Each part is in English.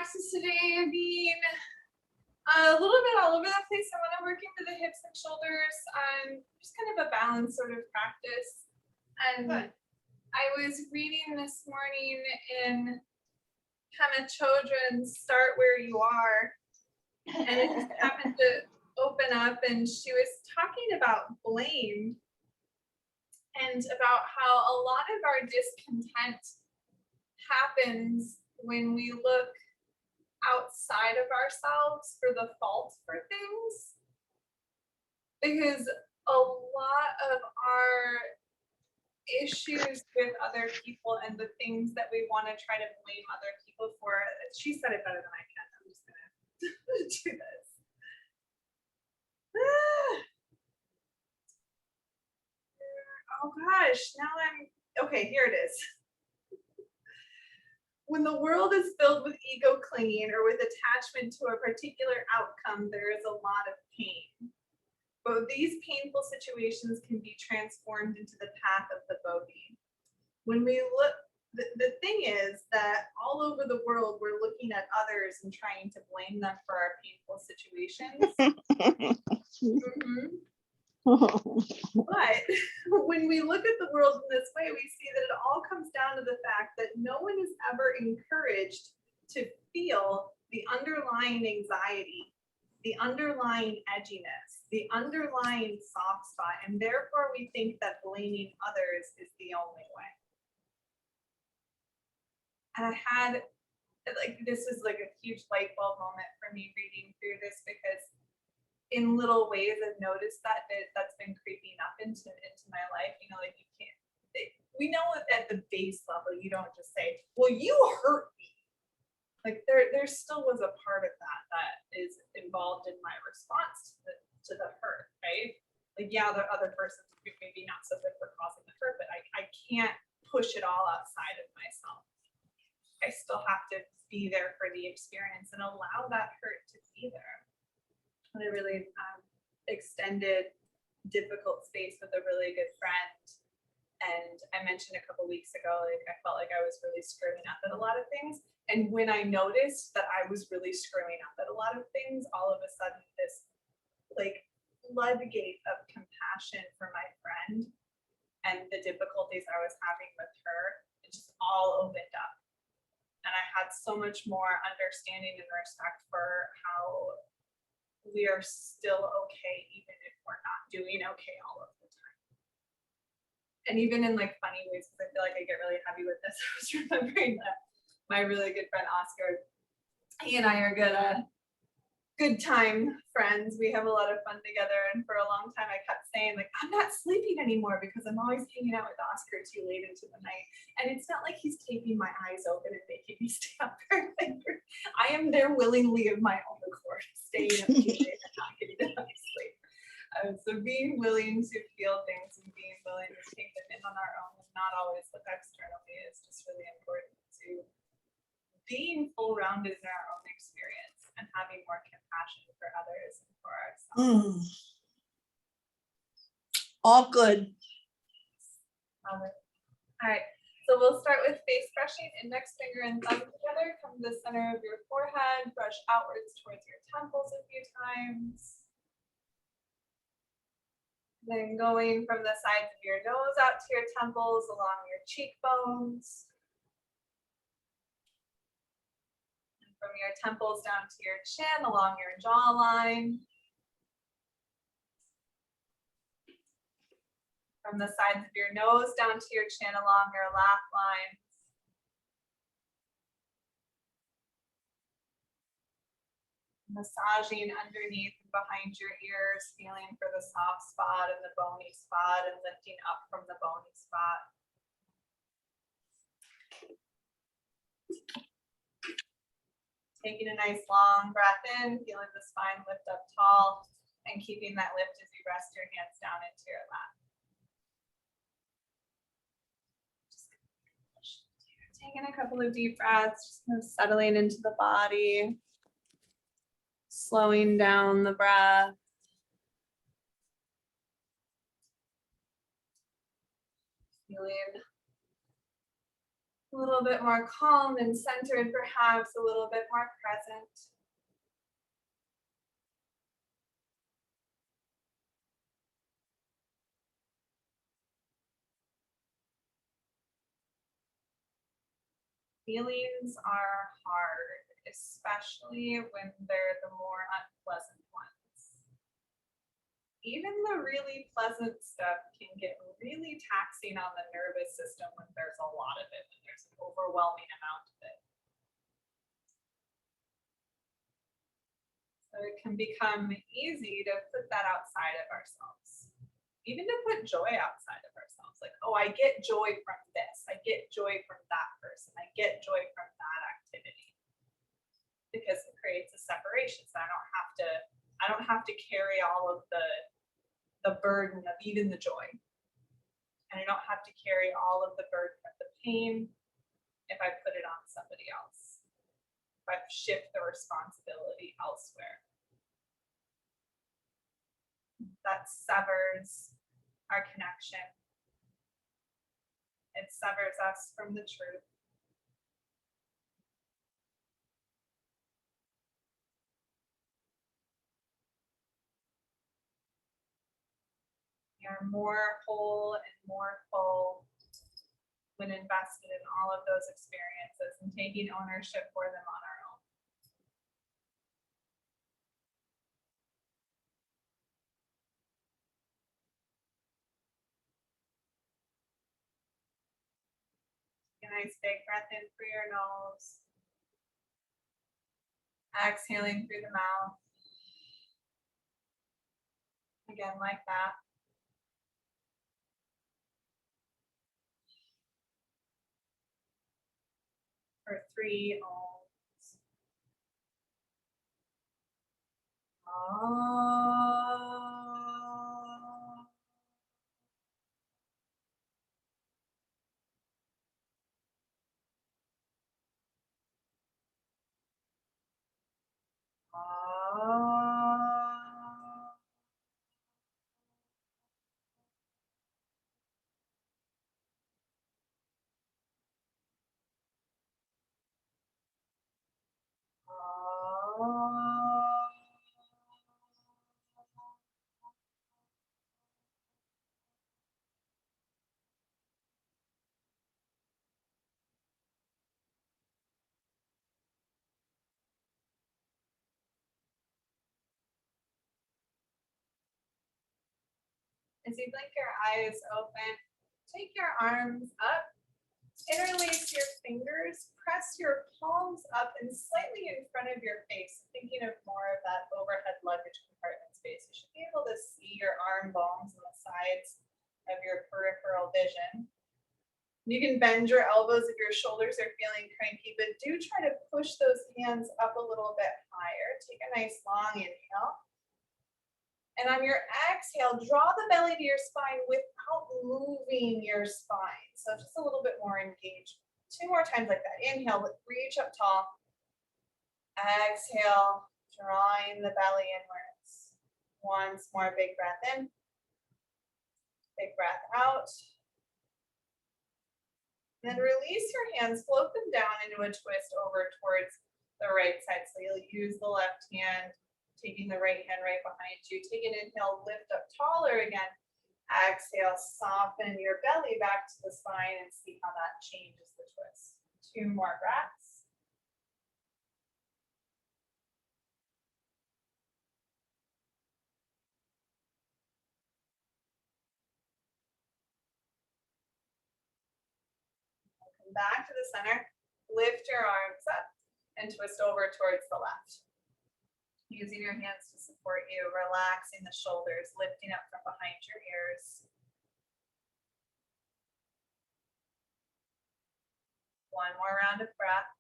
practice today being a little bit all over the place. I want to working with the hips and shoulders. Just kind of a balanced sort of practice. And I was reading this morning in Pema Chodron's Start Where You Are, and it just happened to open up, and she was talking about blame and about how a lot of our discontent happens when we look outside of ourselves for the fault for things, because a lot of our issues with other people and the things that we want to try to blame other people for, she said it better than I can. I'm just gonna do this. Oh gosh, now okay, here it is. When the world is filled with ego clinging or with attachment to a particular outcome, there is a lot of pain. But these painful situations can be transformed into the path of the bogey. When we look, the thing is that all over the world, we're looking at others and trying to blame them for our painful situations. But when we look at the world in this way, we see that it all comes down to the fact that no one is ever encouraged to feel the underlying anxiety, the underlying edginess, the underlying soft spot, and therefore we think that blaming others is the only way. And I had, this was like a huge light bulb moment for me reading through this, because in little ways I've noticed that's been creeping up into my life. You know, like you can't, we know at the base level, you don't just say, well, you hurt me. Like there still was a part of that is involved in my response to the hurt, right? Like, yeah, the other person's maybe not so good for causing the hurt, but I can't push it all outside of myself. I still have to be there for the experience and allow that hurt to be there. A really extended, difficult space with a really good friend. And I mentioned a couple weeks ago, like I felt like I was really screwing up at a lot of things. And when I noticed that I was really screwing up at a lot of things, all of a sudden this like floodgate of compassion for my friend and the difficulties I was having with her, it just all opened up. And I had so much more understanding and respect for how we are still okay, even if we're not doing okay all of the time. And even in like funny ways, because I feel like I get really heavy with this, I was remembering that my really good friend Oscar, he and I are good time friends. We have a lot of fun together, and for a long time I kept saying, like, I'm not sleeping anymore because I'm always hanging out with Oscar too late into the night. And it's not like he's keeping my eyes open and making me stay up there later. I am there willingly of my own accord, staying up too late and not getting enough sleep. So being willing to feel things and being willing to take them in on our own and not always look externally is just really important to being full-rounded in our own experience and having more compassion for others and for ourselves. All good. All right, so we'll start with face brushing. Index finger and thumb together. Come to the center of your forehead. Brush outwards towards your temples a few times. Then going from the sides of your nose out to your temples, along your cheekbones. From your temples down to your chin, along your jawline. From the sides of your nose down to your chin, along your laugh lines. Massaging underneath and behind your ears, feeling for the soft spot and the bony spot, and lifting up from the bony spot. Taking a nice long breath in, feeling the spine lift up tall, and keeping that lift as you rest your hands down into your lap. Taking a couple of deep breaths, just kind of settling into the body, slowing down the breath. Feeling a little little bit more calm and centered, perhaps a little bit more present. Feelings are hard, especially when they're the more unpleasant ones. Even the really pleasant stuff can get really taxing on the nervous system when there's a lot of it, when there's an overwhelming amount of it. So it can become easy to put that outside of ourselves. Even to put joy outside of ourselves. Like, oh, I get joy from this. I get joy from that person. I get joy from that activity. Because it creates a separation. So I don't have to carry all of the burden of even the joy. And I don't have to carry all of the burden of the pain if I put it on somebody else. If I shift the responsibility elsewhere. That severs our connection. It severs us from the truth. We are more whole and more full when invested in all of those experiences and taking ownership for them on our own. Take a nice big breath in through your nose. Exhaling through the mouth. Again, like that. For 3 ohms. Ah. Ah. As you blink your eyes open, take your arms up, interlace your fingers, press your palms up and slightly in front of your face, thinking of more of that overhead luggage compartment space. You should be able to see your arm bones on the sides of your peripheral vision. You can bend your elbows if your shoulders are feeling cranky, but do try to push those hands up a little bit higher. Take a nice long inhale. And on your exhale, draw the belly to your spine without moving your spine. So just a little bit more engaged. 2 more times like that. Inhale, reach up tall. Exhale, drawing the belly inwards. Once more, big breath in. Big breath out. And then release your hands, float them down into a twist over towards the right side. So you'll use the left hand, taking the right hand right behind you. Take an inhale, lift up taller again. Exhale, soften your belly back to the spine and see how that changes the twist. 2 more breaths. Come back to the center. Lift your arms up and twist over towards the left. Using your hands to support you, relaxing the shoulders, lifting up from behind your ears. 1 more round of breath.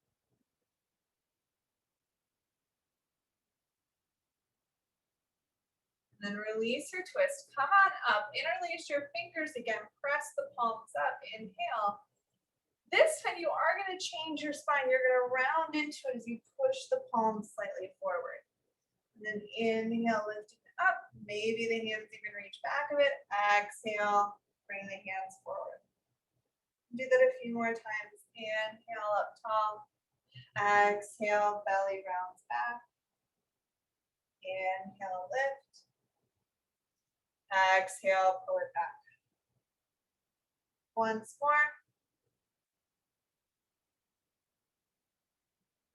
And then release your twist. Come on up, interlace your fingers again, press the palms up, inhale. This time you are going to change your spine. You're going to round into it as you push the palms slightly forward. And then inhale, lift it up. Maybe the hands even reach back a bit. Exhale, bring the hands forward. Do that a few more times. Inhale up tall. Exhale, belly rounds back. Inhale, lift. Exhale, pull it back. Once more.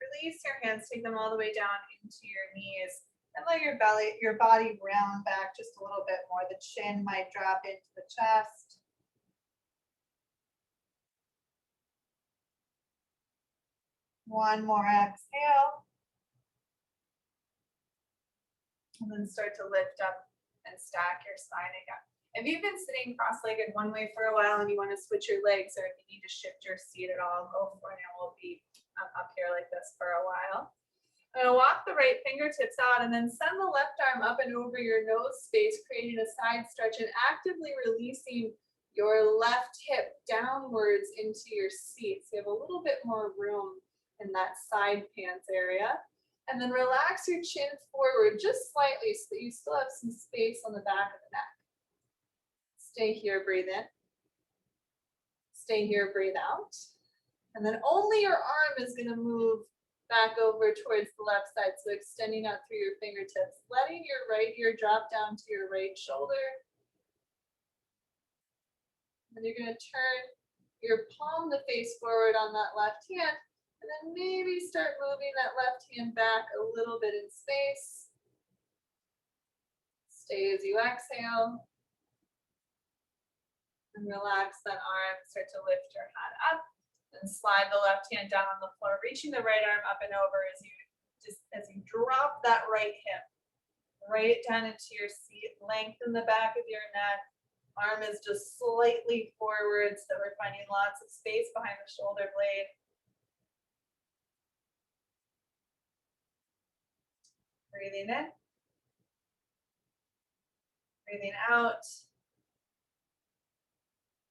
Release your hands, take them all the way down into your knees, and let your body round back just a little bit more. The chin might drop into the chest. One more exhale. And then start to lift up and stack your spine again. If you've been sitting cross-legged one way for a while and you want to switch your legs, or if you need to shift your seat at all, go for it. And we'll be up here like this for a while. I'm going to walk the right fingertips out and then send the left arm up and over your nose space, creating a side stretch and actively releasing your left hip downwards into your seat. So you have a little bit more room in that side pants area. And then relax your chin forward just slightly so that you still have some space on the back of the neck. Stay here, breathe in. Stay here, breathe out. And then only your arm is going to move back over towards the left side. So extending out through your fingertips, letting your right ear drop down to your right shoulder. And you're going to turn your palm to face forward on that left hand. And then maybe start moving that left hand back a little bit in space. Stay as you exhale. And relax that arm. Start to lift your head up. And slide the left hand down on the floor, reaching the right arm up and over as you drop that right hip right down into your seat. Lengthen the back of your neck. Arm is just slightly forward so that we're finding lots of space behind the shoulder blade. Breathing in. Breathing out.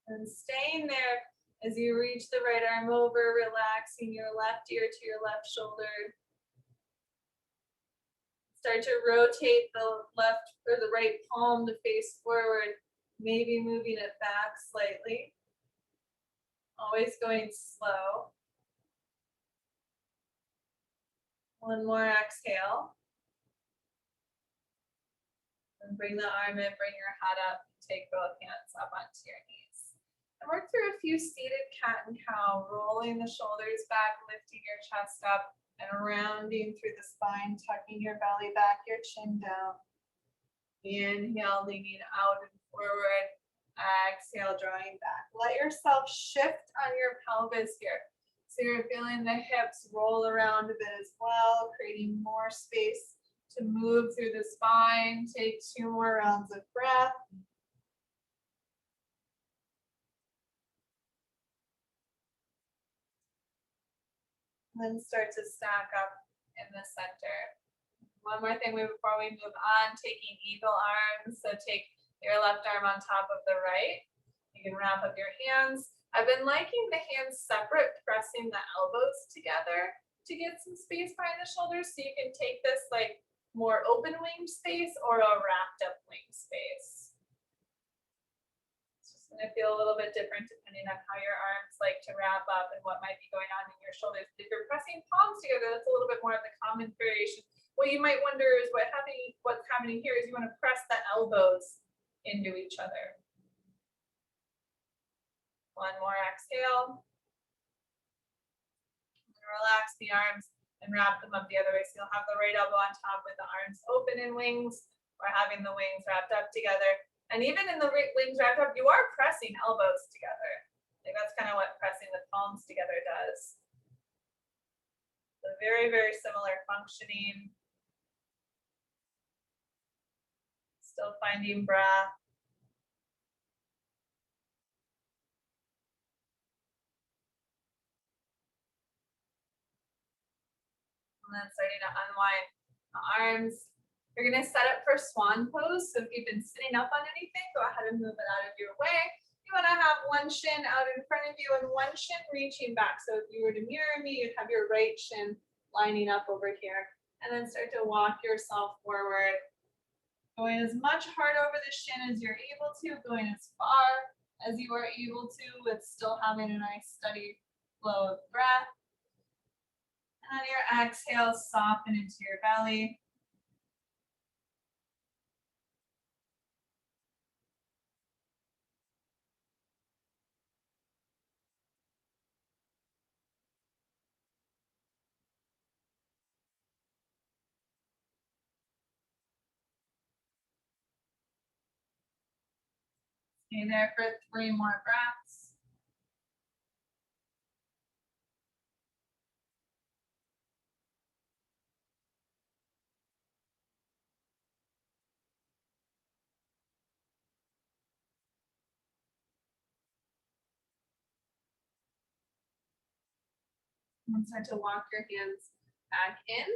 And staying there as you reach the right arm over, relaxing your left ear to your left shoulder. Start to rotate the left or the right palm to face forward, maybe moving it back slightly. Always going slow. One more exhale. And bring the arm in, bring your head up, take both hands up onto your knees. And work through a few seated cat and cow, rolling the shoulders back, lifting your chest up, and rounding through the spine, tucking your belly back, your chin down. Inhale, leaning out and forward. Exhale, drawing back. Let yourself shift on your pelvis here. So you're feeling the hips roll around a bit as well, creating more space to move through the spine. Take 2 more rounds of breath. And then start to stack up in the center. One more thing before we move on, taking eagle arms. So take your left arm on top of the right. You can wrap up your hands. I've been liking the hands separate, pressing the elbows together to get some space behind the shoulders. So you can take this like more open wing space or a wrapped up wing space. It's just going to feel a little bit different depending on how your arms like to wrap up and what might be going on in your shoulders. If you're pressing palms together, that's a little bit more of the common variation. What you might wonder is what's happening here is you want to press the elbows into each other. One more exhale. And relax the arms and wrap them up the other way. So you'll have the right elbow on top with the arms open in wings, or having the wings wrapped up together. And even in the wings wrapped up, you are pressing elbows together. Like that's kind of what pressing the palms together does. So very, very similar functioning. Still finding breath. And then starting to unwind the arms. You're going to set up for swan pose. So if you've been sitting up on anything, go ahead and move it out of your way. You want to have one shin out in front of you and one shin reaching back. So if you were to mirror me, you'd have your right shin lining up over here. And then start to walk yourself forward. Going as much hard over the shin as you're able to, going as far as you are able to with still having a nice steady flow of breath. And on your exhale, soften into your belly. Stay there for 3 more breaths. And start to walk your hands back in.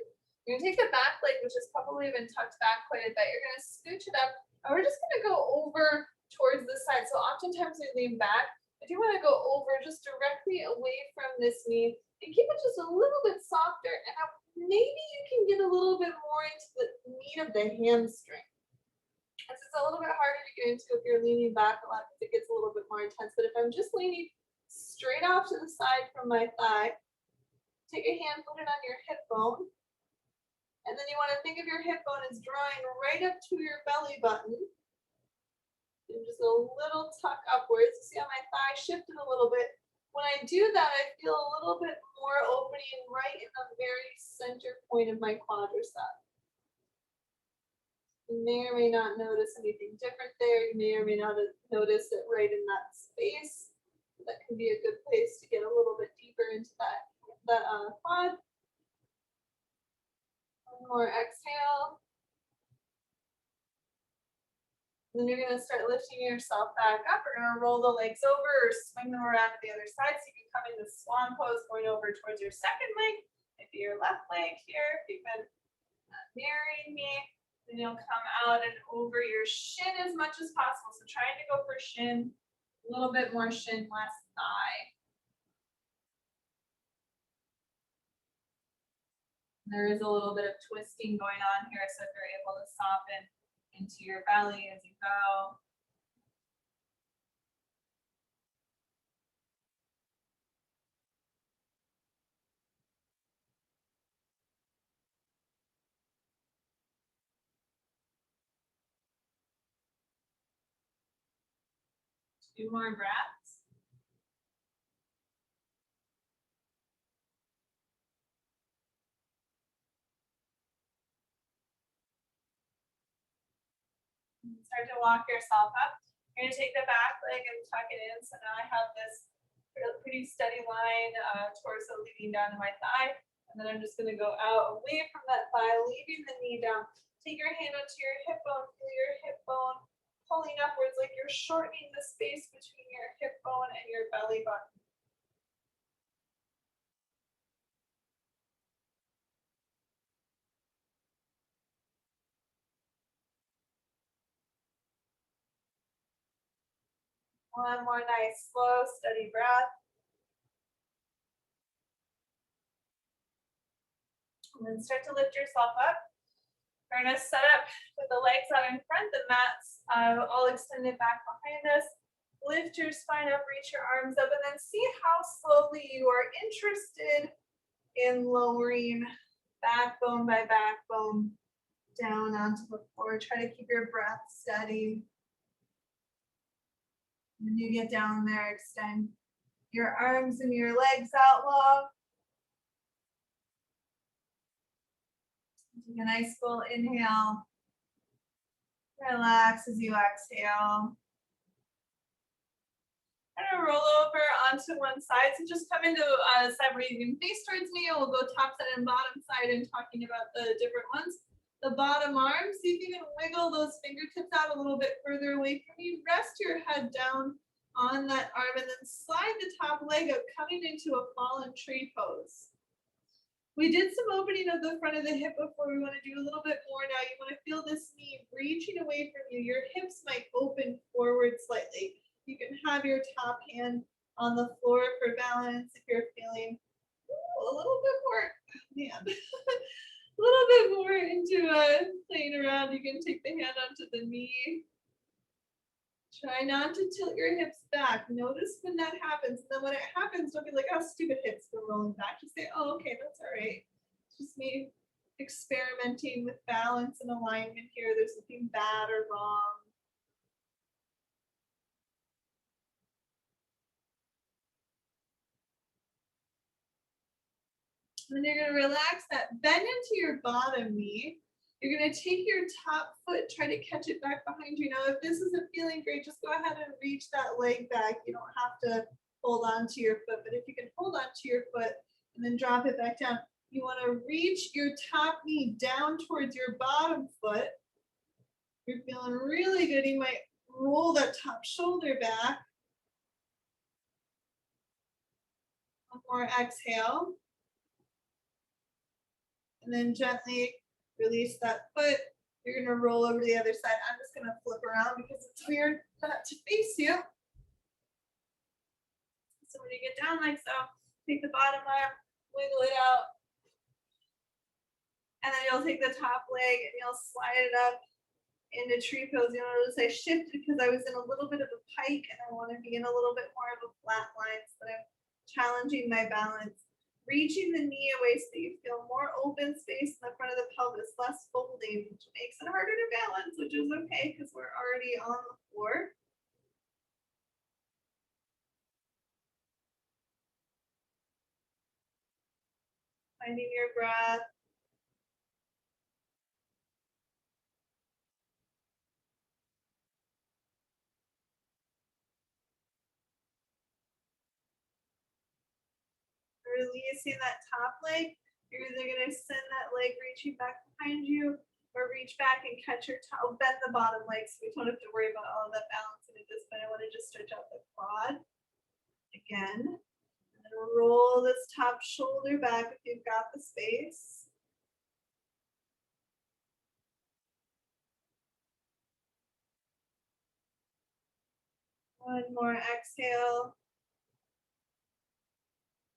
You're gonna take the back leg, which is probably been tucked back quite a bit. You're gonna scooch it up, and we're just gonna go over towards the side. So oftentimes we lean back. I do want to go over just directly away from this knee and keep it just a little bit softer. And now maybe you can get a little bit more into the meat of the hamstring. This is a little bit harder to get into if you're leaning back a lot because it gets a little bit more intense. But if I'm just leaning straight off to the side from my thigh, take a hand, put it on your hip bone. And then you want to think of your hip bone as drawing right up to your belly button. And just a little tuck upwards. See how my thigh shifted a little bit. When I do that, I feel a little bit more opening right in the very center point of my quadricep. You may or may not notice anything different there. You may or may not notice it right in that space. That can be a good place to get a little bit deeper into that quad. One more exhale. Then you're going to start lifting yourself back up. We're going to roll the legs over or swing them around to the other side. So you can come into swan pose, going over towards your second leg. Maybe your left leg here. If you've been mirroring me, then you'll come out and over your shin as much as possible. So trying to go for shin, a little bit more shin, less thigh. There is a little bit of twisting going on here. So if you're able to soften into your belly as you go. Two more breaths. Start to walk yourself up. You're going to take the back leg and tuck it in. So now I have this pretty steady line, torso leading down to my thigh. And then I'm just going to go out away from that thigh, leaving the knee down. Take your hand onto your hip bone, feel your hip bone pulling upwards like you're shortening the space between your hip bone and your belly button. One more nice, slow, steady breath. And then start to lift yourself up. We're going to set up with the legs out in front, the mats all extended back behind us. Lift your spine up, reach your arms up, and then see how slowly you are interested in lowering backbone by backbone down onto the floor. Try to keep your breath steady. When you get down there, extend your arms and your legs out long. Take a nice full inhale. Relax as you exhale. I'm going to roll over onto one side. So just come into a side where you can face towards me, and we'll go top side and bottom side and talking about the different ones. The bottom arm, see if you can wiggle those fingertips out a little bit further away from you. Rest your head down on that arm and then slide the top leg up, coming into a fallen tree pose. We did some opening of the front of the hip before. We want to do a little bit more now. You want to feel this knee reaching away from you. Your hips might open forward slightly. You can have your top hand on the floor for balance if you're feeling a little bit more, a little bit more into playing around. You can take the hand onto the knee. Try not to tilt your hips back. Notice when that happens. And then when it happens, don't be like, oh, stupid hips, go rolling back. Just say, oh, okay, that's all right. It's just me experimenting with balance and alignment here. There's nothing bad or wrong. And then you're going to relax that. Bend into your bottom knee. You're going to take your top foot, try to catch it back behind you. Now, if this isn't feeling great, just go ahead and reach that leg back. You don't have to hold on to your foot, but if you can hold on to your foot and then drop it back down, you want to reach your top knee down towards your bottom foot. You're feeling really good. You might roll that top shoulder back. One more exhale. And then gently release that foot. You're going to roll over to the other side. I'm just going to flip around because it's weird not to face you. So when you get down like so, take the bottom arm, wiggle it out. And then you'll take the top leg and you'll slide it up into tree pose. You'll notice I shifted because I was in a little bit of a pike and I want to be in a little bit more of a flat line so that I'm challenging my balance. Reaching the knee away so you feel more open space in the front of the pelvis, less folding, which makes it harder to balance, which is okay because we're already on the floor. Finding your breath. Releasing that top leg. You're either going to send that leg reaching back behind you or reach back and catch your toe, bend the bottom leg so we don't have to worry about all that balancing at this point. I want to just stretch out the quad again. And then roll this top shoulder back if you've got the space. One more exhale.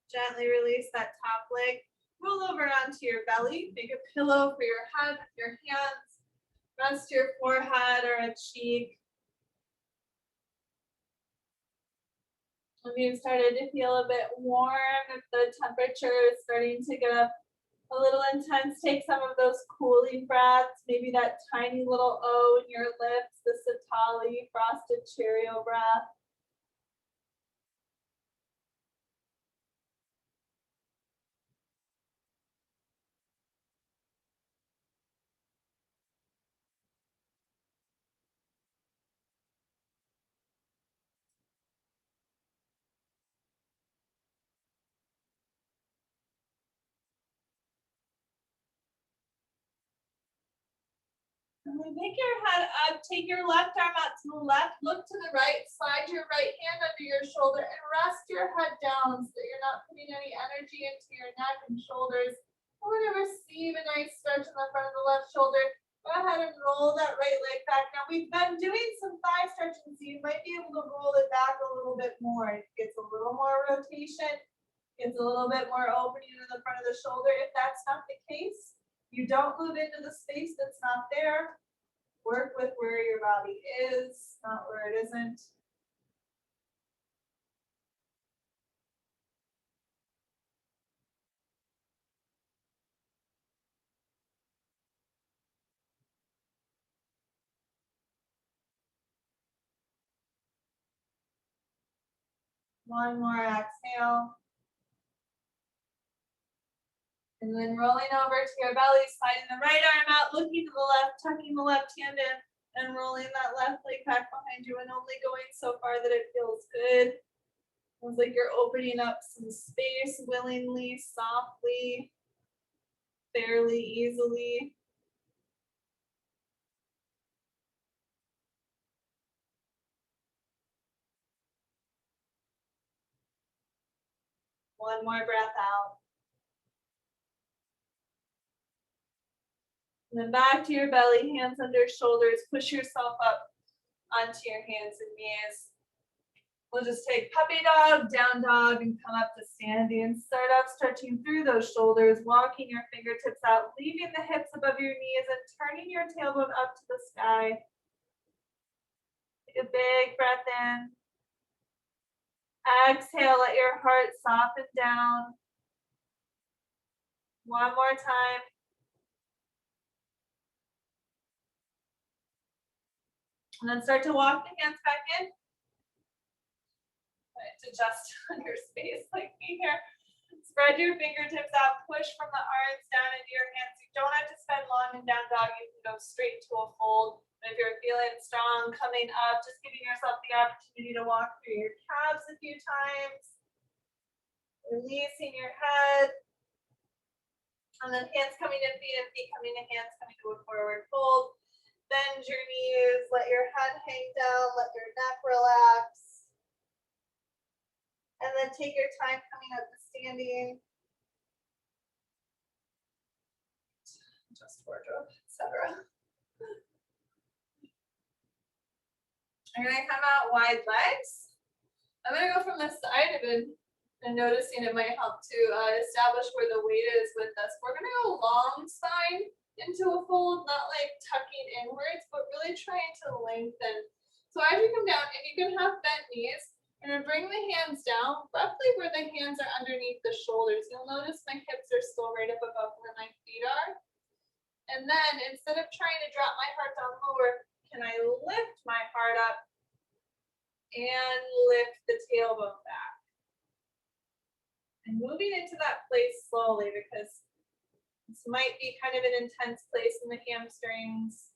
Gently release that top leg. Roll over onto your belly. Make a pillow for your head with your hands. Rest your forehead or a cheek. If you've started to feel a bit warm, if the temperature is starting to get up a little intense, take some of those cooling breaths, maybe that tiny little O in your lips, the Satali frosted Cheerio breath. And then pick your head up, take your left arm out to the left, look to the right, slide your right hand under your shoulder and rest your head down so that you're not putting any energy into your neck and shoulders. I want to receive a nice stretch in the front of the left shoulder. Go ahead and roll that right leg back. Now we've been doing some thigh stretching, so you might be able to roll it back a little bit more. It gets a little more rotation, gets a little bit more opening in the front of the shoulder. If that's not the case, you don't move into the space that's not there. Work with where your body is, not where it isn't. One more exhale. And then rolling over to your belly, sliding the right arm out, looking to the left, tucking the left hand in, and rolling that left leg back behind you and only going so far that it feels good. Feels like you're opening up some space willingly, softly, fairly easily. One more breath out. And then back to your belly, hands under shoulders, push yourself up onto your hands and knees. We'll just take puppy dog, down dog, and come up to standing. Start out stretching through those shoulders, walking your fingertips out, leaving the hips above your knees and turning your tailbone up to the sky. Take a big breath in. Exhale, let your heart soften down. One more time. And then start to walk the hands back in. Adjust on your space like me here. Spread your fingertips out, push from the arms down into your hands. You don't have to spend long in down dog. You can go straight to a fold. And if you're feeling strong coming up, just giving yourself the opportunity to walk through your calves a few times. Releasing your head. And then hands coming in, feet coming in, hands coming to a forward fold. Bend your knees, let your head hang down, let your neck relax. And then take your time coming up to standing. Adjust wardrobe, etc. I'm gonna come out wide legs. I'm gonna go from the side of it and noticing it might help to establish where the weight is with us. We're gonna go long spine into a fold, not like tucking inwards, but really trying to lengthen. So as you come down, and you can have bent knees, and then bring the hands down, roughly where the hands are underneath the shoulders. You'll notice my hips are still right up above where my feet are. And then instead of trying to drop my heart down lower, can I lift my heart up and lift the tailbone back? And moving into that place slowly, because this might be kind of an intense place in the hamstrings.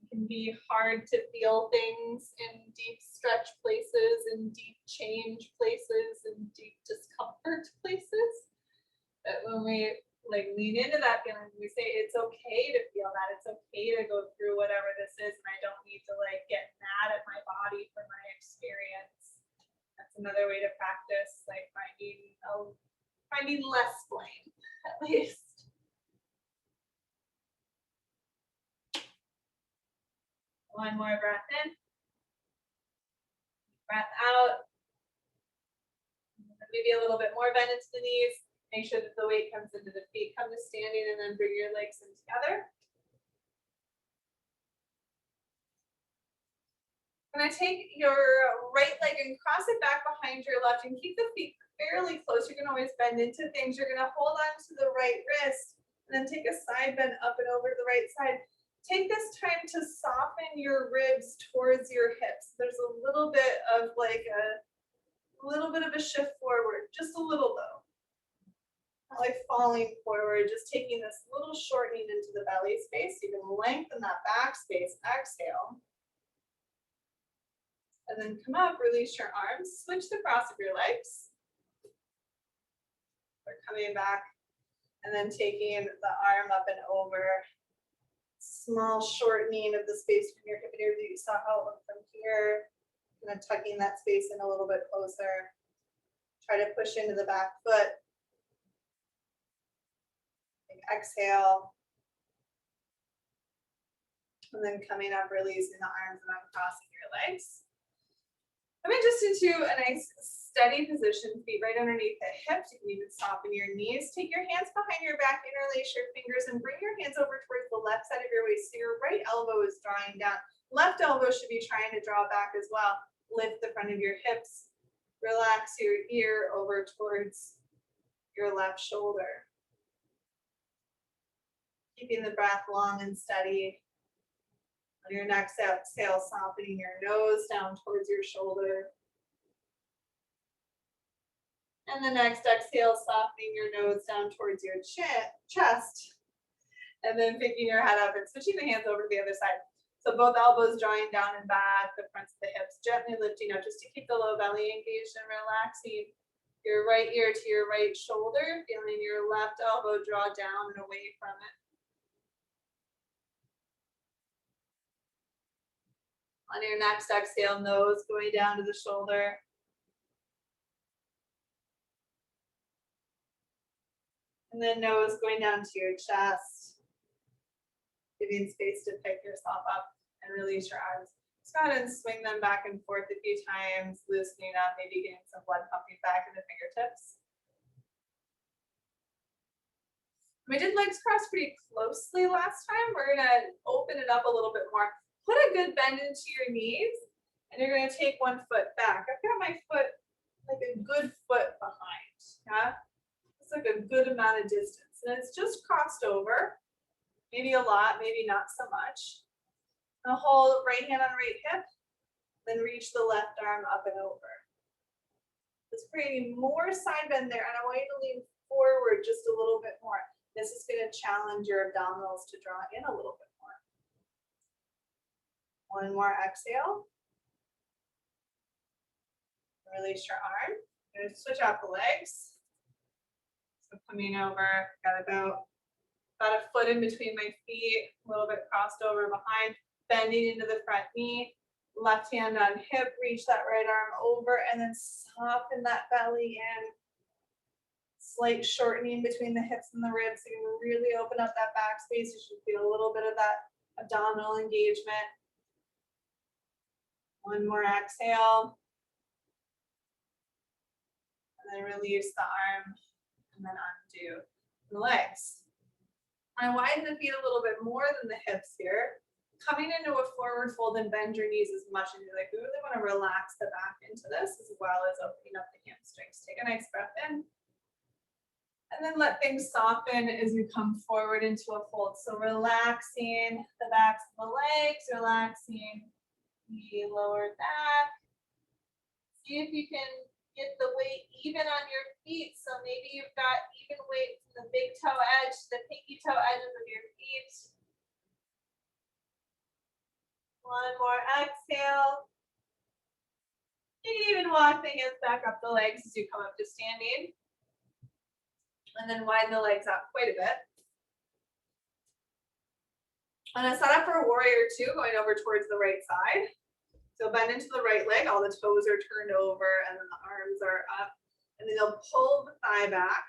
It can be hard to feel things in deep stretch places, in deep change places, in deep discomfort places. But when we lean into that feeling, we say it's okay to feel that. It's okay to go through whatever this is, and I don't need to get mad at my body for my experience. That's another way to practice finding less blame, at least. One more breath in. Breath out. Maybe a little bit more bend into the knees. Make sure that the weight comes into the feet. Come to standing and then bring your legs in together. I'm going to take your right leg and cross it back behind your left and keep the feet fairly close. You can always bend into things. You're going to hold on to the right wrist and then take a side bend up and over to the right side. Take this time to soften your ribs towards your hips. There's a little bit of a shift forward, just a little though. Not like falling forward, just taking this little shortening into the belly space. You can lengthen that back space, exhale. And then come up, release your arms, switch the cross of your legs. We're coming back and then taking the arm up and over. Small shortening of the space from your hip and ear. You saw how it went from here. Kind of tucking that space in a little bit closer. Try to push into the back foot. Exhale. And then coming up, releasing the arms and uncrossing your legs. Coming just into a nice steady position, feet right underneath the hips. You can even soften your knees. Take your hands behind your back, interlace your fingers, and bring your hands over towards the left side of your waist. So your right elbow is drawing down. Left elbow should be trying to draw back as well. Lift the front of your hips. Relax your ear over towards your left shoulder. Keeping the breath long and steady. On your next exhale, softening your nose down towards your shoulder. And the next exhale, softening your nose down towards your chest. And then picking your head up and switching the hands over to the other side. So both elbows drawing down and back, the fronts of the hips gently lifting up just to keep the low belly engaged and relaxing your right ear to your right shoulder, feeling your left elbow draw down and away from it. On your next exhale, nose going down to the shoulder. And then nose going down to your chest. Giving space to pick yourself up and release your arms. Just go ahead and swing them back and forth a few times, loosening up, maybe getting some blood pumping back in the fingertips. We did legs crossed pretty closely last time. We're gonna open it up a little bit more. Put a good bend into your knees And you're going to take one foot back. I've got my foot like a good foot behind. Yeah, it's like a good amount of distance, and it's just crossed over. Maybe a lot, maybe not so much. Now hold right hand on right hip, then reach the left arm up and over. It's creating more side bend there, and I want you to lean forward just a little bit more. This is going to challenge your abdominals to draw in a little bit more. One more exhale. Release your arm. I'm going to switch out the legs. So coming over, got about a foot in between my feet, a little bit crossed over behind, bending into the front knee, left hand on hip, reach that right arm over, and then soften that belly in. Slight shortening between the hips and the ribs, so you can really open up that back space. You should feel a little bit of that abdominal engagement. One more exhale. And then release the arm, and then undo the legs. I widen the feet a little bit more than the hips here. Coming into a forward fold and bend your knees as much as you like. We really want to relax the back into this as well as opening up the hamstrings. Take a nice breath in. And then let things soften as you come forward into a fold. So relaxing the backs of the legs, relaxing the lower back. See if you can get the weight even on your feet. So maybe you've got even weight from the big toe edge to the pinky toe edges of your feet. One more exhale. You can even walk the hands back up the legs as you come up to standing. And then widen the legs out quite a bit. And I set up for a warrior two, going over towards the right side. So bend into the right leg, all the toes are turned over, and then the arms are up. And then you'll pull the thigh back.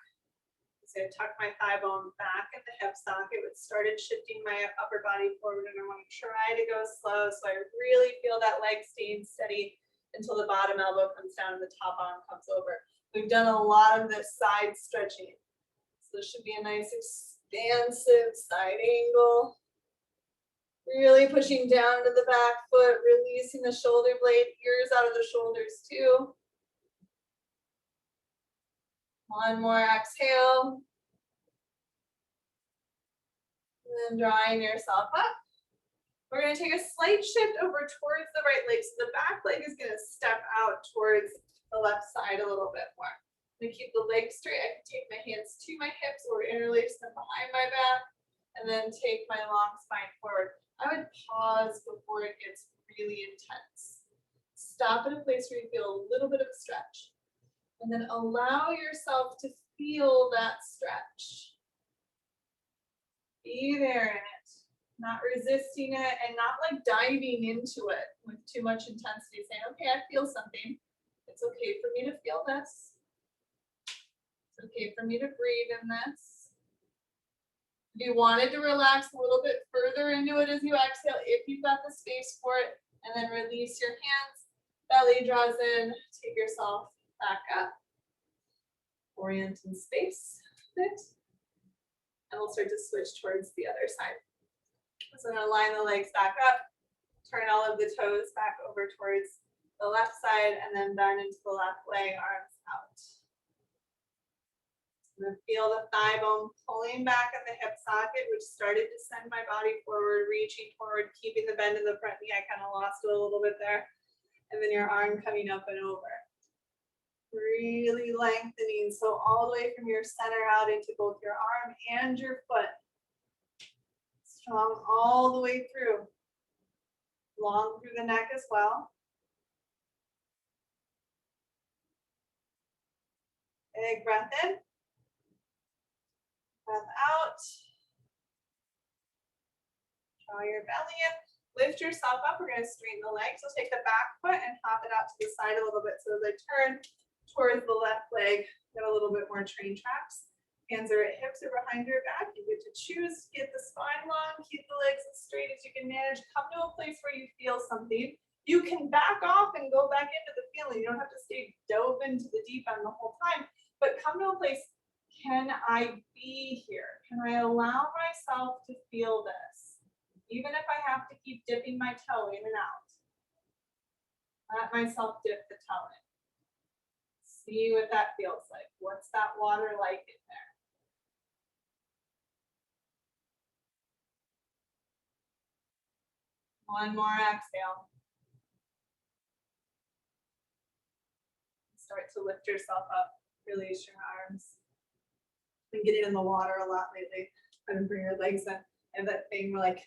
So tuck my thigh bone back at the hip socket. It started shifting my upper body forward, and I want to try to go slow so I really feel that leg staying steady until the bottom elbow comes down and the top arm comes over. We've done a lot of this side stretching. So this should be a nice expansive side angle. Really pushing down to the back foot, releasing the shoulder blade, ears out of the shoulders too. One more exhale. And then drawing yourself up. We're going to take a slight shift over towards the right leg. So the back leg is going to step out towards the left side a little bit more. I'm going to keep the leg straight. I can take my hands to my hips or interlace them behind my back. And then take my long spine forward. I would pause before it gets really intense. Stop at a place where you feel a little bit of a stretch. And then allow yourself to feel that stretch. Be there in it, not resisting it and not like diving into it with too much intensity, saying, okay, I feel something. It's okay for me to feel this. It's okay for me to breathe in this. If you wanted to relax a little bit further into it as you exhale, if you've got the space for it, and then release your hands, belly draws in, take yourself back up. Orient in space a bit. And we'll start to switch towards the other side. So I'm going to line the legs back up, turn all of the toes back over towards the left side, and then bend into the left leg, arms out. I'm going to feel the thigh bone pulling back at the hip socket, which started to send my body forward, reaching forward, keeping the bend in the front knee. I kind of lost it a little bit there. And then your arm coming up and over. Really lengthening, so all the way from your center out into both your arm and your foot. Strong all the way through. Long through the neck as well. Big breath in. Breath out. Draw your belly in. Lift yourself up. We're going to straighten the legs. So take the back foot and hop it out to the side a little bit. So as I turn towards the left leg, get a little bit more train tracks. Hands are at hips or behind your back. You get to choose. Get the spine long. Keep the legs as straight as you can manage. Come to a place where you feel something. You can back off and go back into the feeling. You don't have to stay dove into the deep end the whole time. But come to a place. Can I be here? Can I allow myself to feel this? Even if I have to keep dipping my toe in and out. Let myself dip the toe in. See what that feels like. What's that water like in there? One more exhale. Start to lift yourself up. Release your arms. Been getting in the water a lot lately. I've been bringing your legs in. And that thing where like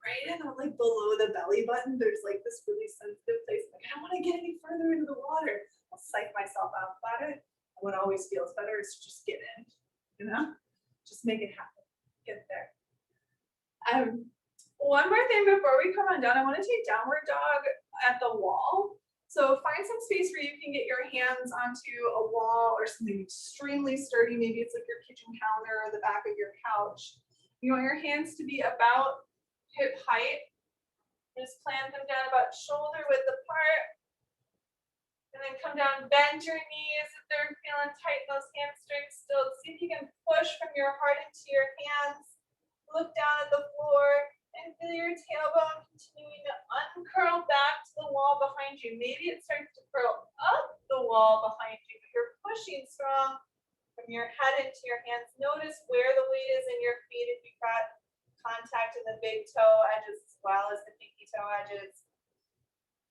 right in like below the belly button, there's like this really sensitive place. Like I don't want to get any further into the water. I'll psych myself out about it. And what always feels better is to just get in. You know, just make it happen. Get there. One more thing before we come on down, I want to take downward dog at the wall. So find some space where you can get your hands onto a wall or something extremely sturdy. Maybe it's like your kitchen counter or the back of your couch. You want your hands to be about hip height. Just plant them down about shoulder width apart. And then come down, bend your knees if they're feeling tight in those hamstrings still. See if you can push from your heart into your hands. Look down at the floor and feel your tailbone continuing to uncurl back to the wall behind you. Maybe it starts to curl up the wall behind you, but you're pushing strong from your head into your hands. Notice where the weight is in your feet if you've got contact in the big toe edges as well as the pinky toe edges.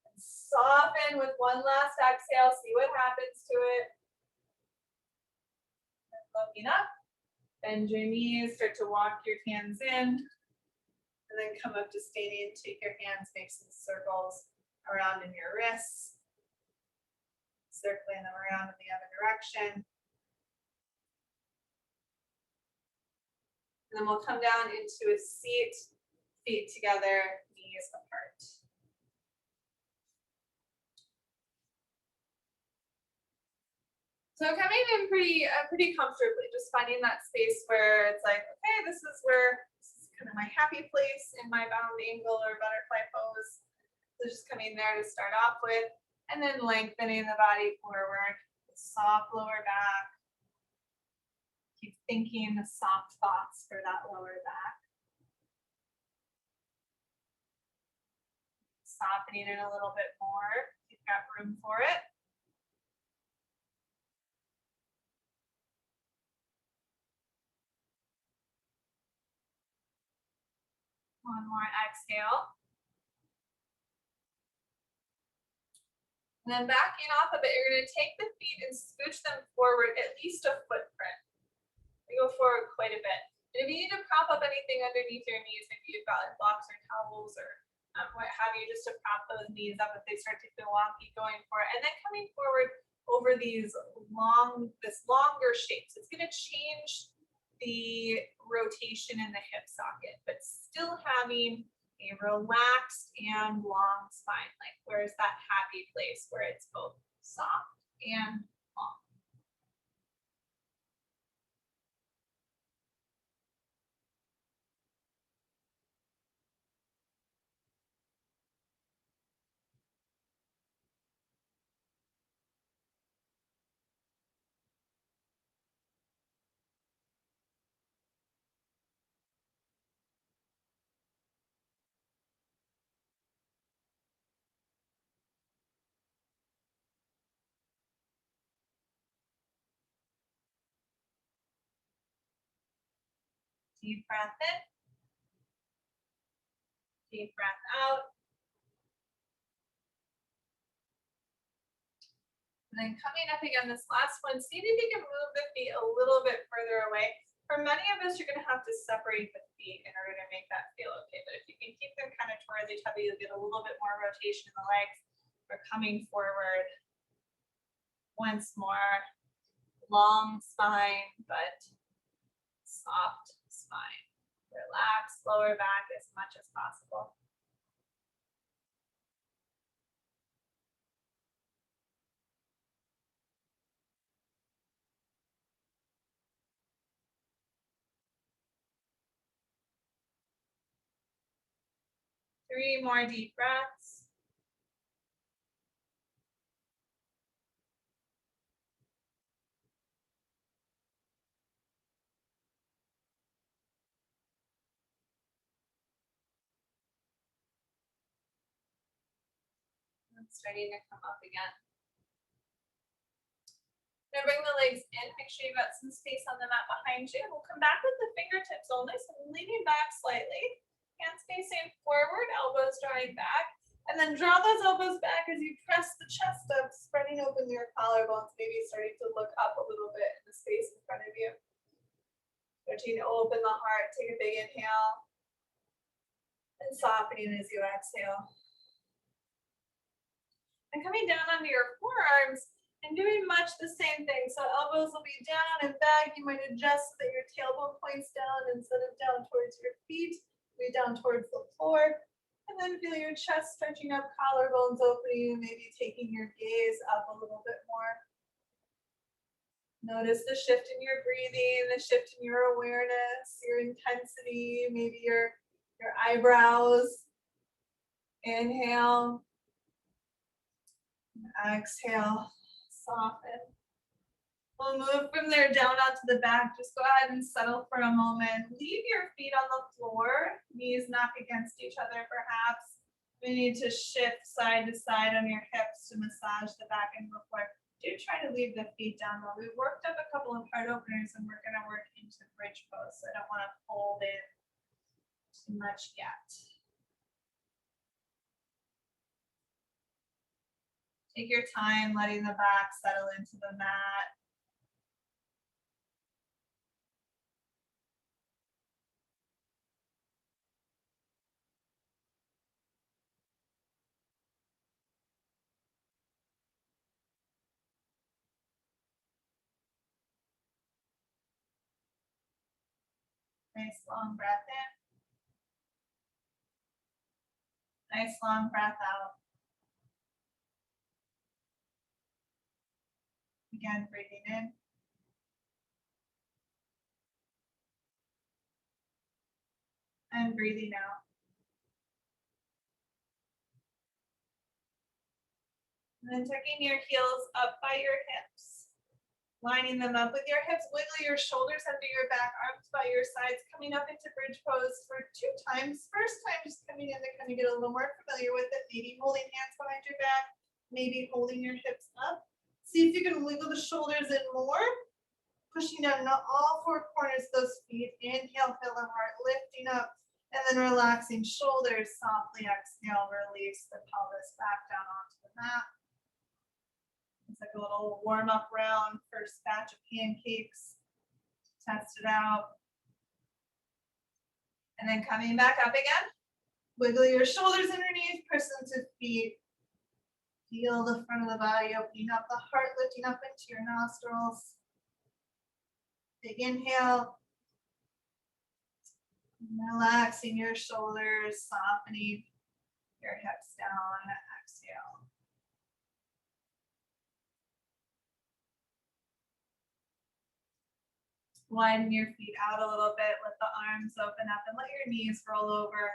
And soften with one last exhale. See what happens to it. And looking up. Bend your knees, start to walk your hands in, and then come up to standing. Take your hands, make some circles around in your wrists, circling them around in the other direction. And then we'll come down into a seat, feet together, knees apart. So coming in pretty comfortably, just finding that space where it's like, okay, this is kind of my happy place in my bound angle or butterfly pose. So just coming there to start off with, and then lengthening the body forward, soft lower back. Keep thinking the soft thoughts for that lower back. Softening it a little bit more, if you've got room for it. One more exhale. And then backing off a bit, you're going to take the feet and scooch them forward at least a footprint. We go forward quite a bit. And if you need to prop up anything underneath your knees, maybe you've got like blocks or towels or what have you, just to prop those knees up if they start to feel wonky, going for it. And then coming forward over this longer shape. So it's going to change the rotation in the hip socket, but still having a relaxed and long spine. Like where's that happy place where it's both soft and long. Deep breath in. Deep breath out. And then coming up again, this last one, see if you can move the feet a little bit further away. For many of us, you're going to have to separate the feet in order to make that feel okay. But if you can keep them kind of towards each other, you'll get a little bit more rotation in the legs. We're coming forward. Once more, long spine, but soft spine. Relax lower back as much as possible. Three more deep breaths. starting to come up again. Now bring the legs in, make sure you've got some space on the mat behind you. We'll come back with the fingertips only, so leaning back slightly. Hands facing forward, elbows drawing back. And then draw those elbows back as you press the chest up, spreading open your collarbones, maybe starting to look up a little bit in the space in front of you. Starting to open the heart, take a big inhale. And softening as you exhale. And coming down onto your forearms, and doing much the same thing. So elbows will be down and back. You might adjust so that your tailbone points down instead of down towards your feet. Be down towards the floor. And then feel your chest stretching up, collarbones opening, maybe taking your gaze up a little bit more. Notice the shift in your breathing, the shift in your awareness, your intensity, maybe your eyebrows. Inhale. Exhale. Soften. We'll move from there down onto the back. Just go ahead and settle for a moment. Leave your feet on the floor. Knees knock against each other perhaps. We need to shift side to side on your hips to massage the back end of the floor. Do try to leave the feet down though. We've worked up a couple of heart openers and we're going to work into bridge pose. So I don't want to hold in too much yet. Take your time letting the back settle into the mat. Nice long breath in. Nice long breath out. Again, breathing in. And breathing out. And then tucking your heels up by your hips. Lining them up with your hips. Wiggle your shoulders under your back, arms by your sides. Coming up into bridge pose for 2 times. First time just coming in to kind of get a little more familiar with it. Maybe holding hands behind your back. Maybe holding your hips up. See if you can wiggle the shoulders in more. Pushing down all 4 corners of those feet. Inhale, feel the heart lifting up. And then relaxing shoulders. Softly exhale, release the pelvis back down onto the mat. It's like a little warm-up round, first batch of pancakes. Test it out. And then coming back up again. Wiggle your shoulders underneath, press into feet. Feel the front of the body opening up, the heart lifting up into your nostrils. Big inhale. Relaxing your shoulders, softening your hips down. Exhale. Widen your feet out a little bit, let the arms open up and let your knees roll over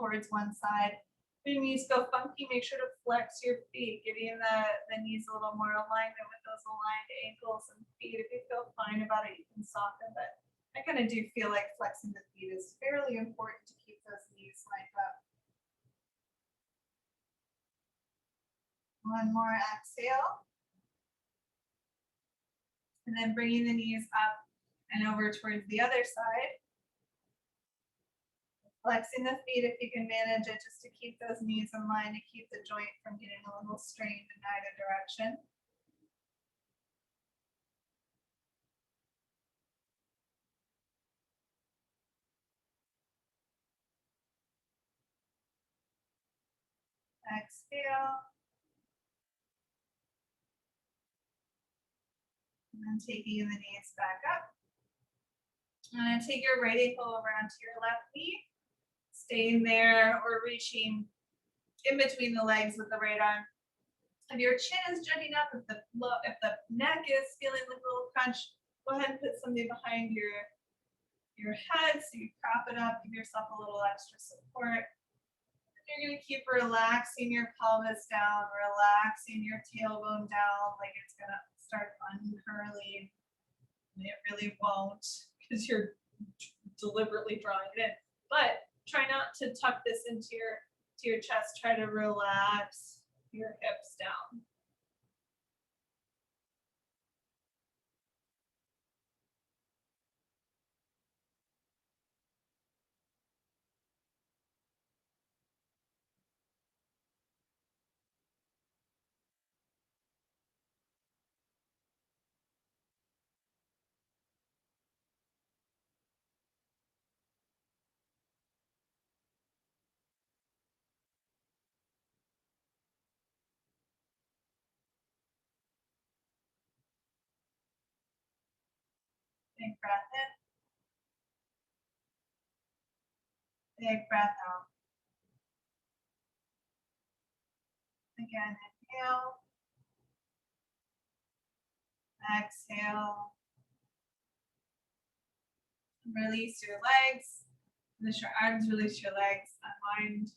towards one side. If your knees go funky, make sure to flex your feet, giving the knees a little more alignment with those aligned ankles and feet. If you feel fine about it, you can soften, but I kind of do feel like flexing the feet is fairly important to keep those knees lined up. One more exhale. And then bringing the knees up and over towards the other side. Flexing the feet if you can manage it, just to keep those knees in line, to keep the joint from getting a little strained in either direction. Exhale. And then taking the knees back up. And then take your right ankle over onto your left knee. Staying there or reaching in between the legs with the right arm. If your chin is jutting up, if the neck is feeling like a little crunch, go ahead and put something behind your head so you prop it up, give yourself a little extra support. And you're going to keep relaxing your pelvis down, relaxing your tailbone down like it's going to start uncurling. And it really won't because you're deliberately drawing it in. But try not to tuck this into your chest. Try to relax your hips down. Big breath in, big breath out. Again, inhale, exhale. Release your legs, release your arms, release your legs, unwind,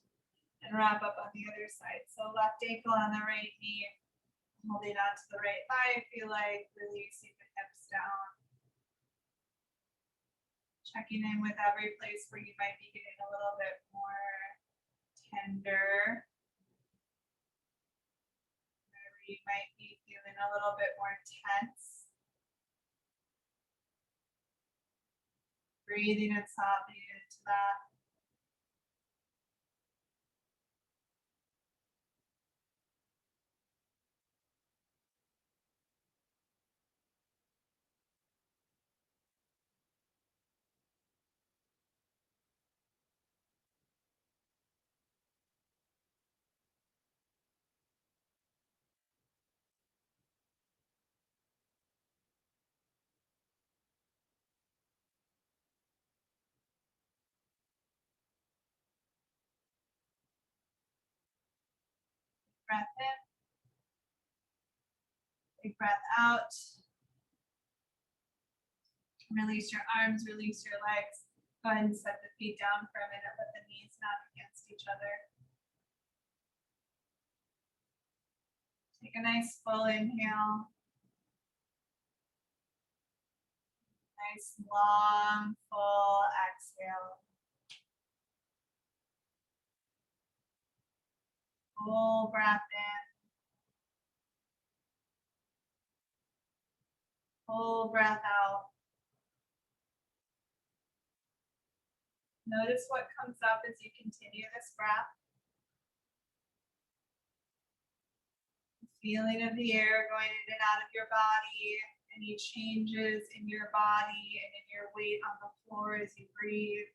and wrap up on the other side. So left ankle on the right knee, holding on to the right thigh if you like, releasing the hips down. Checking in with every place where you might be getting a little bit more tender, where you might be feeling a little bit more tense. Breathing and softening into that. Breath in, big breath out. Release your arms, release your legs. Go ahead and set the feet down for a minute with the knees not against each other. Take a nice full inhale. Nice long full exhale. Full breath in. Full breath out. Notice what comes up as you continue this breath. The feeling of the air going in and out of your body. Any changes in your body and in your weight on the floor as you breathe.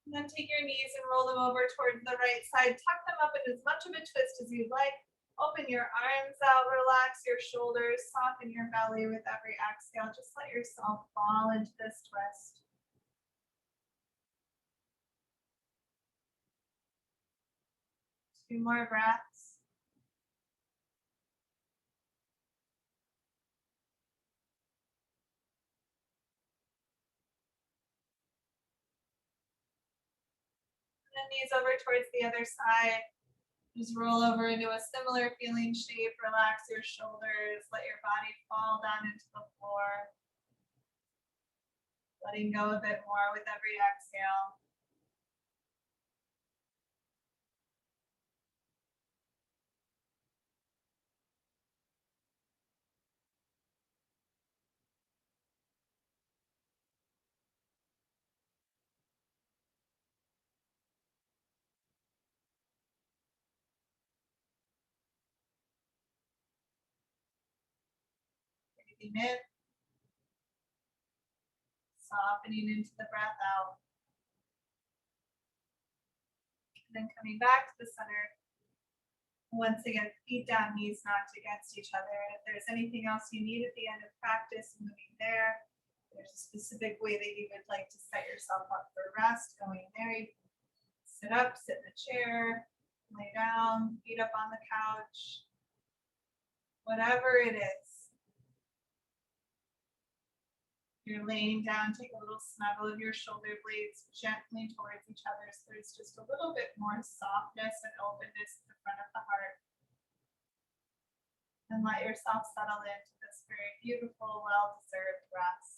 And then take your knees and roll them over towards the right side. Tuck them up in as much of a twist as you'd like. Open your arms out, relax your shoulders, soften your belly with every exhale. Just let yourself fall into this twist. 2 more breaths. And then knees over towards the other side. Just roll over into a similar feeling shape. Relax your shoulders. Let your body fall down into the floor. Letting go a bit more with every exhale. Breathing in. Softening into the breath out. And then coming back to the center. Once again, feet down, knees knocked against each other. And if there's anything else you need at the end of practice, moving there, there's a specific way that you would like to set yourself up for rest, going there. You sit up, sit in a chair, Lay down, feet up on the couch, whatever it is. You're laying down, take a little snuggle of your shoulder blades gently towards each other so there's just a little bit more softness and openness at the front of the heart. And let yourself settle into this very beautiful, well-deserved rest.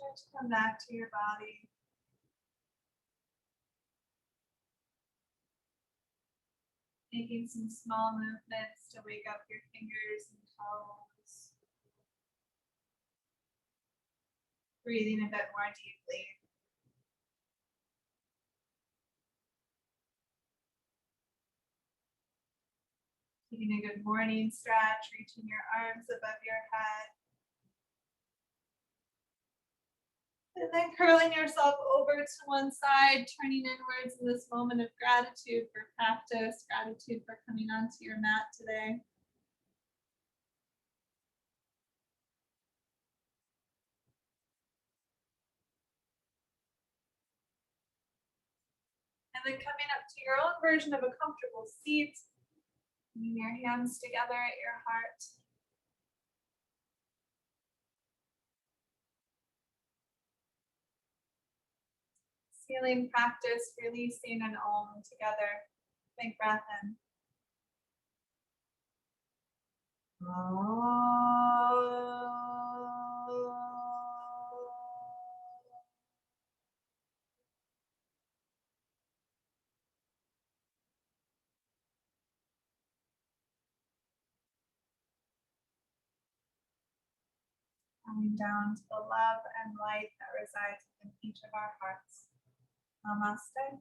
Start to come back to your body. Making some small movements to wake up your fingers and toes. Breathing a bit more deeply. Taking a good morning stretch, reaching your arms above your head. And then curling yourself over to one side, turning inwards in this moment of gratitude for practice, gratitude for coming onto your mat today. And then coming up to your own version of a comfortable seat, bringing your hands together at your heart. Feeling practice, releasing an om together. Big breath in. Coming down to the love and light that resides within each of our hearts. Namaste.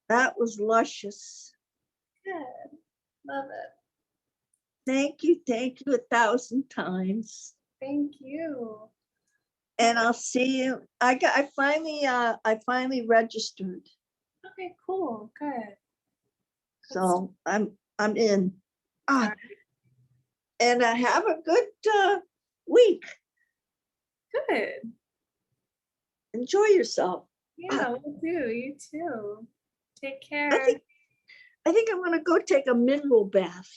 That was luscious. Good. Love it. Thank you 1,000 times. Thank you. And I'll see you. I finally registered. Okay, cool. Good. So I'm in. Alright. And I have a good week. Good. Enjoy yourself. Yeah, we'll do. You too. Take care. I think I'm gonna go take a mineral bath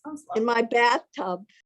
Sounds in lovely. my bathtub.